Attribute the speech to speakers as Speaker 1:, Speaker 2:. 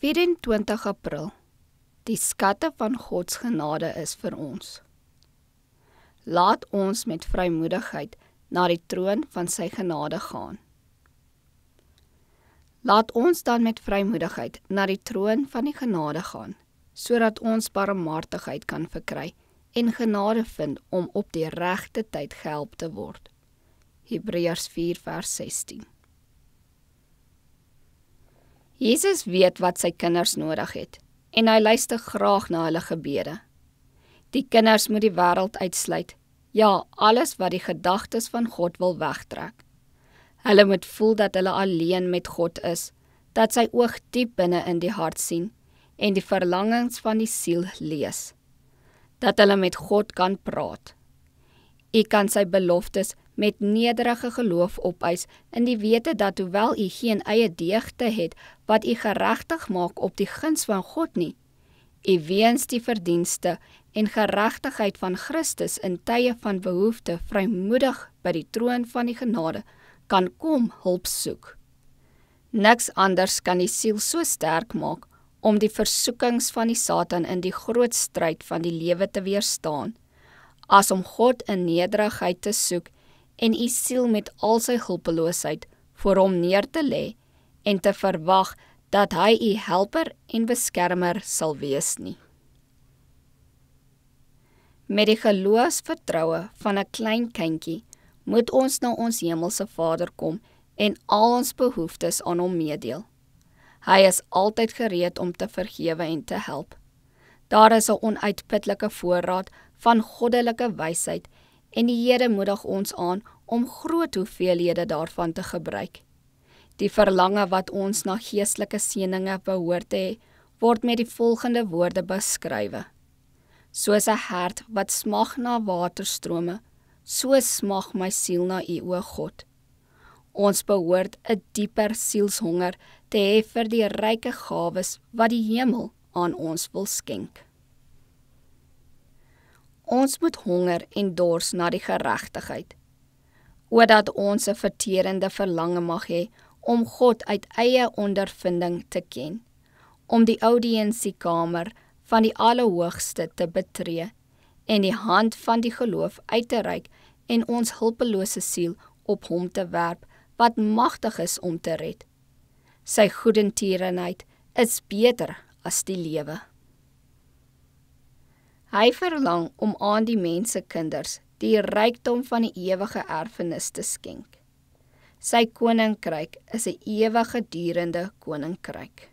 Speaker 1: 24 April. Die skatte van Gods genade is vir ons. Laat ons met vrymoedigheid na die troon van sy genade gaan. Laat ons dan met vrymoedigheid na die troon van die genade gaan, sodat ons barmhartigheid kan verkry en genade vind om op die regte tyd gehelp te word. Hebreërs 4 vers 16. Jesus weet wat sy kinders nodig het, en hy luister graag na hulle gebede. Die kinders moet die wêreld uitsluit, ja, alles wat die gedagtes van God wil wegtrek. Hulle moet voel dat hulle alleen met God is, dat sy oog diep binne in die hart sien, en die verlangens van die siel lees. Dat hulle met God kan praat. U kan sy beloftes met nederige geloof opeis in die wete dat hoewel u geen eie deugde het wat u geregtig maak op die guns van God nie, u weens die verdienste en geregtigheid van Christus in tye van behoefte vrymoedig by die troon van die genade kan kom hulp soek. Niks anders kan die siel so sterk maak om die versoekings van die Satan in die groot stryd van die lewe te weerstaan, as om God in nederigheid te soek en u siel met al sy hulpeloosheid voor hom neer te lê en te verwag dat hy u helper en beskermer sal wees nie. Met die geloofsvertroue van 'n klein kindjie moet ons na ons hemelse Vader kom en al ons behoeftes aan hom meedeel. Hy is altyd gereed om te vergewe en te help. Daar is 'n onuitputlike voorraad van goddelike wysheid en die Here moedig ons aan om groot hoeveelhede daarvan te gebruik. Die verlange wat ons na geestelike seëninge behoort te hê, word met die volgende woorde beskrywe. Soos 'n hert wat smag na waterstrome, so smag my siel na U, o God. Ons behoort 'n dieper sielshonger te hê vir die ryke gawes wat die hemel aan ons wil skenk. Ons moet honger en dors na die geregtigheid, oordat ons 'n verterende verlange mag hê om God uit eie ondervinding te ken, om die audiensiekamer van die Allerhoogste te betree en die hand van die geloof uit te reik en ons hulpelose siel op hom te werp wat magtig is om te red. Sy goedertierenheid is beter as die lewe. Hy verlang om aan die mensekinders die rykdom van die ewige erfenis te skenk. Sy koninkryk is 'n ewige durende koninkryk.